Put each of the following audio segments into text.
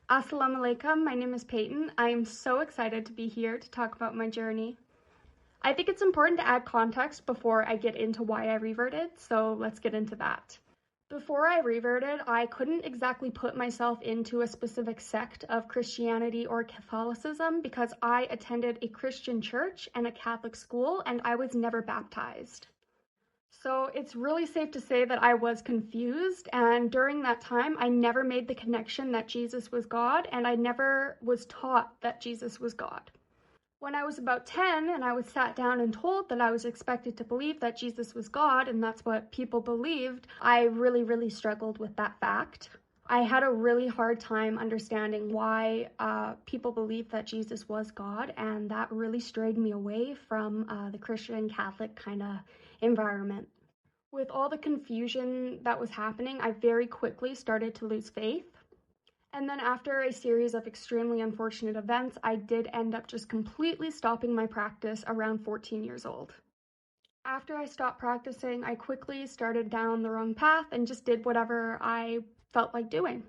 Assalamu alaikum, my name is Peyton. I am so excited to be here to talk about my journey. I think it's important to add context before I get into why I reverted, so let's get into that. Before I reverted, I couldn't exactly put myself into a specific sect of Christianity or Catholicism because I attended a Christian church and a Catholic school and I was never baptized. So it's really safe to say that I was confused, and during that time, I never made the connection that Jesus was God, and I never was taught that Jesus was God. When I was about 10 and I was sat down and told that I was expected to believe that Jesus was God, and that's what people believed, I really struggled with that fact. I had a really hard time understanding why people believed that Jesus was God, and that really strayed me away from the Christian Catholic kind of environment. With all the confusion that was happening, I very quickly started to lose faith. And then after a series of extremely unfortunate events, I did end up just completely stopping my practice around 14 years old. After I stopped practicing, I quickly started down the wrong path and just did whatever I felt like doing.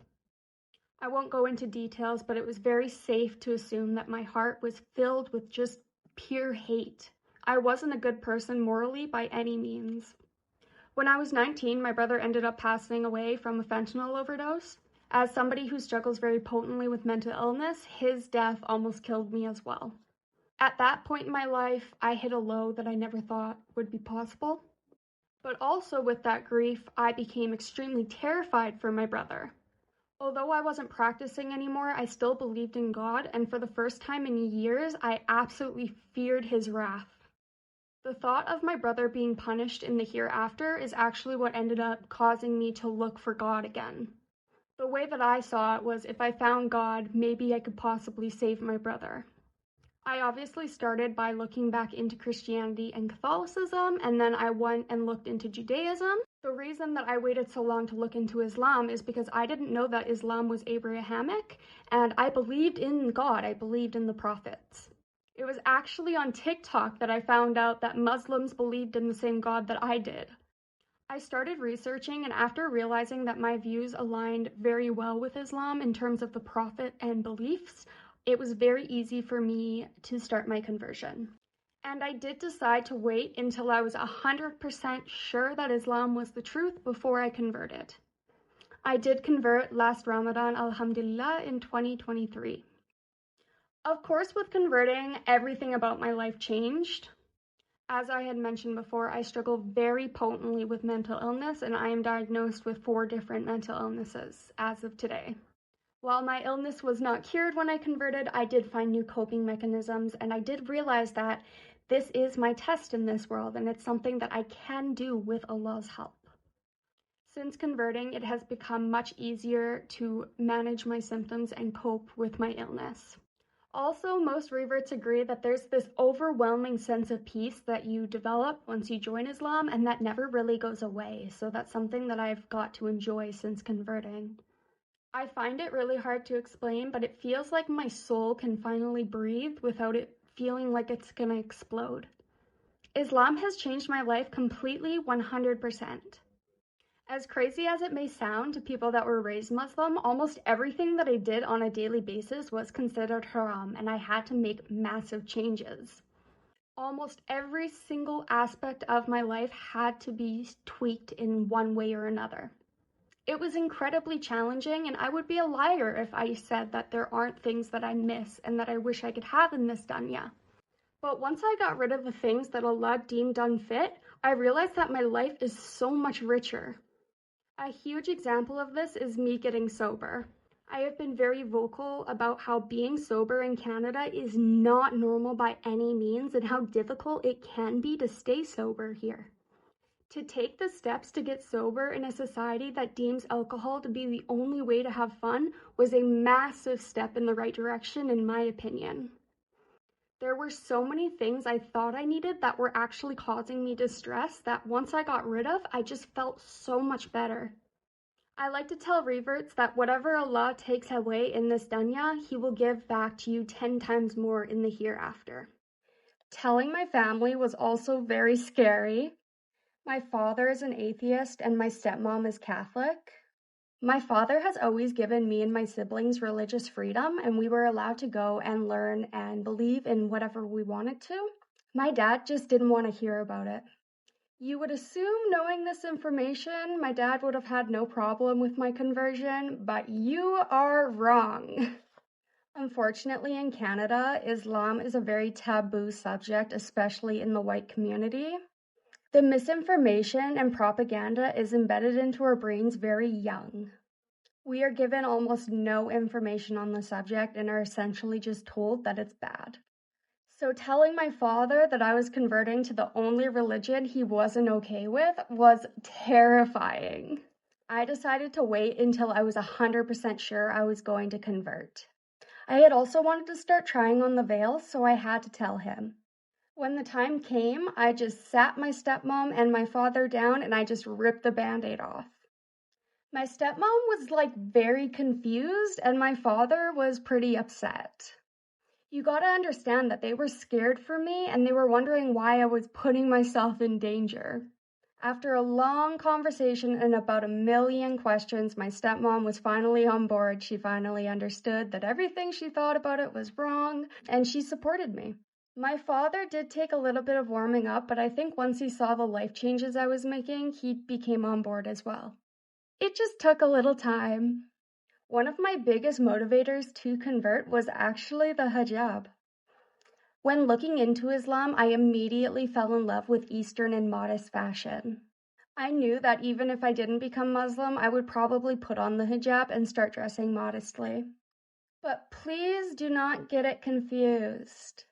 I won't go into details, but it was very safe to assume that my heart was filled with just pure hate. I wasn't a good person morally by any means. When I was 19, my brother ended up passing away from a fentanyl overdose. As somebody who struggles very potently with mental illness, his death almost killed me as well. At that point in my life, I hit a low that I never thought would be possible. But also with that grief, I became extremely terrified for my brother. Although I wasn't practicing anymore, I still believed in God, and for the first time in years, I absolutely feared his wrath. The thought of my brother being punished in the hereafter is actually what ended up causing me to look for God again. The way that I saw it was if I found God, maybe I could possibly save my brother. I obviously started by looking back into Christianity and Catholicism, and then I went and looked into Judaism. The reason that I waited so long to look into Islam is because I didn't know that Islam was Abrahamic, and I believed in God, I believed in the prophets. It was actually on TikTok that I found out that Muslims believed in the same God that I did. I started researching, and after realizing that my views aligned very well with Islam in terms of the Prophet and beliefs, it was very easy for me to start my conversion. And I did decide to wait until I was 100% sure that Islam was the truth before I converted. I did convert last Ramadan, alhamdulillah, in 2023. Of course, with converting, everything about my life changed. As I had mentioned before, I struggle very potently with mental illness, and I am diagnosed with 4 different mental illnesses as of today. While my illness was not cured when I converted, I did find new coping mechanisms, and I did realize that this is my test in this world, and it's something that I can do with Allah's help. Since converting, it has become much easier to manage my symptoms and cope with my illness. Also, most reverts agree that there's this overwhelming sense of peace that you develop once you join Islam, and that never really goes away, so that's something that I've got to enjoy since converting. I find it really hard to explain, but it feels like my soul can finally breathe without it feeling like it's gonna explode. Islam has changed my life completely 100%. As crazy as it may sound to people that were raised Muslim, almost everything that I did on a daily basis was considered haram, and I had to make massive changes. Almost every single aspect of my life had to be tweaked in one way or another. It was incredibly challenging, and I would be a liar if I said that there aren't things that I miss and that I wish I could have in this dunya. But once I got rid of the things that Allah deemed unfit, I realized that my life is so much richer. A huge example of this is me getting sober. I have been very vocal about how being sober in Canada is not normal by any means and how difficult it can be to stay sober here. To take the steps to get sober in a society that deems alcohol to be the only way to have fun was a massive step in the right direction, in my opinion. There were so many things I thought I needed that were actually causing me distress that once I got rid of, I just felt so much better. I like to tell reverts that whatever Allah takes away in this dunya, He will give back to you 10 times more in the hereafter. Telling my family was also very scary. My father is an atheist and my stepmom is Catholic. My father has always given me and my siblings religious freedom, and we were allowed to go and learn and believe in whatever we wanted to. My dad just didn't want to hear about it. You would assume, knowing this information, my dad would have had no problem with my conversion, but you are wrong. Unfortunately, in Canada, Islam is a very taboo subject, especially in the white community. The misinformation and propaganda is embedded into our brains very young. We are given almost no information on the subject and are essentially just told that it's bad. So telling my father that I was converting to the only religion he wasn't okay with was terrifying. I decided to wait until I was 100% sure I was going to convert. I had also wanted to start trying on the veil, so I had to tell him. When the time came, I just sat my stepmom and my father down and I just ripped the band-aid off. My stepmom was very confused and my father was pretty upset. You gotta understand that they were scared for me and they were wondering why I was putting myself in danger. After a long conversation and about 1,000,000 questions, my stepmom was finally on board. She finally understood that everything she thought about it was wrong, and she supported me. My father did take a little bit of warming up, but I think once he saw the life changes I was making, he became on board as well. It just took a little time. One of my biggest motivators to convert was actually the hijab. When looking into Islam, I immediately fell in love with Eastern and modest fashion. I knew that even if I didn't become Muslim, I would probably put on the hijab and start dressing modestly. But please do not get it confused.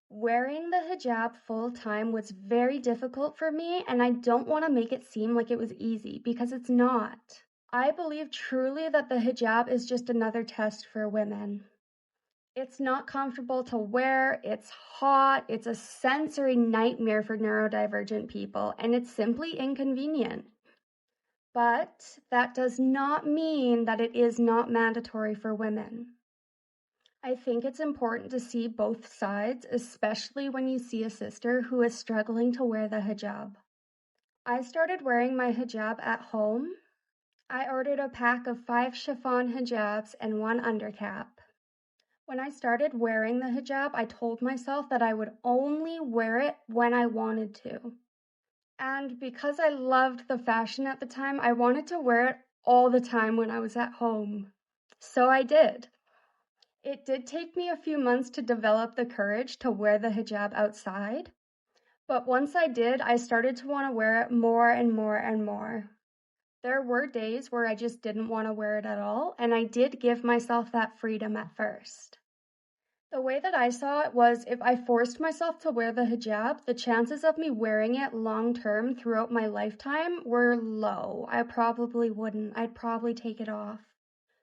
Wearing the hijab full-time was very difficult for me, and I don't want to make it seem like it was easy, because it's not. I believe truly that the hijab is just another test for women. It's not comfortable to wear, it's hot, it's a sensory nightmare for neurodivergent people, and it's simply inconvenient. But that does not mean that it is not mandatory for women. I think it's important to see both sides, especially when you see a sister who is struggling to wear the hijab. I started wearing my hijab at home. I ordered a pack of 5 chiffon hijabs and 1 undercap. When I started wearing the hijab, I told myself that I would only wear it when I wanted to. And because I loved the fashion at the time, I wanted to wear it all the time when I was at home. So I did. It did take me a few months to develop the courage to wear the hijab outside. But once I did, I started to want to wear it more and more and more. There were days where I just didn't want to wear it at all, and I did give myself that freedom at first. The way that I saw it was, if I forced myself to wear the hijab, the chances of me wearing it long-term throughout my lifetime were low. I probably wouldn't. I'd probably take it off.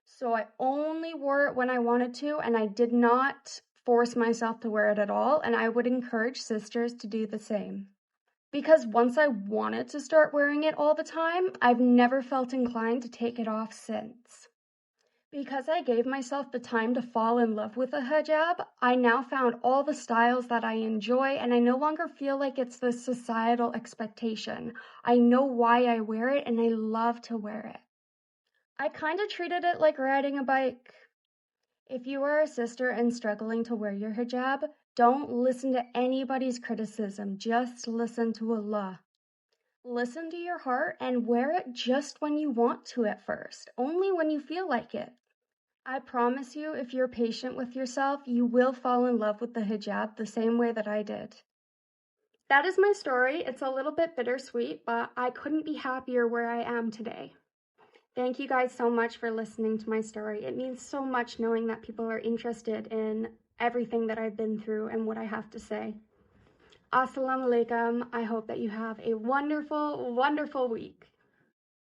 So I only wore it when I wanted to, and I did not force myself to wear it at all, and I would encourage sisters to do the same. Because once I wanted to start wearing it all the time, I've never felt inclined to take it off since. Because I gave myself the time to fall in love with a hijab, I now found all the styles that I enjoy, and I no longer feel like it's the societal expectation. I know why I wear it, and I love to wear it. I kind of treated it like riding a bike. If you are a sister and struggling to wear your hijab, don't listen to anybody's criticism. Just listen to Allah. Listen to your heart and wear it just when you want to at first, only when you feel like it. I promise you, if you're patient with yourself, you will fall in love with the hijab the same way that I did. That is my story. It's a little bit bittersweet, but I couldn't be happier where I am today. Thank you guys so much for listening to my story. It means so much knowing that people are interested in everything that I've been through and what I have to say. Assalamu alaikum. I hope that you have a wonderful, wonderful week.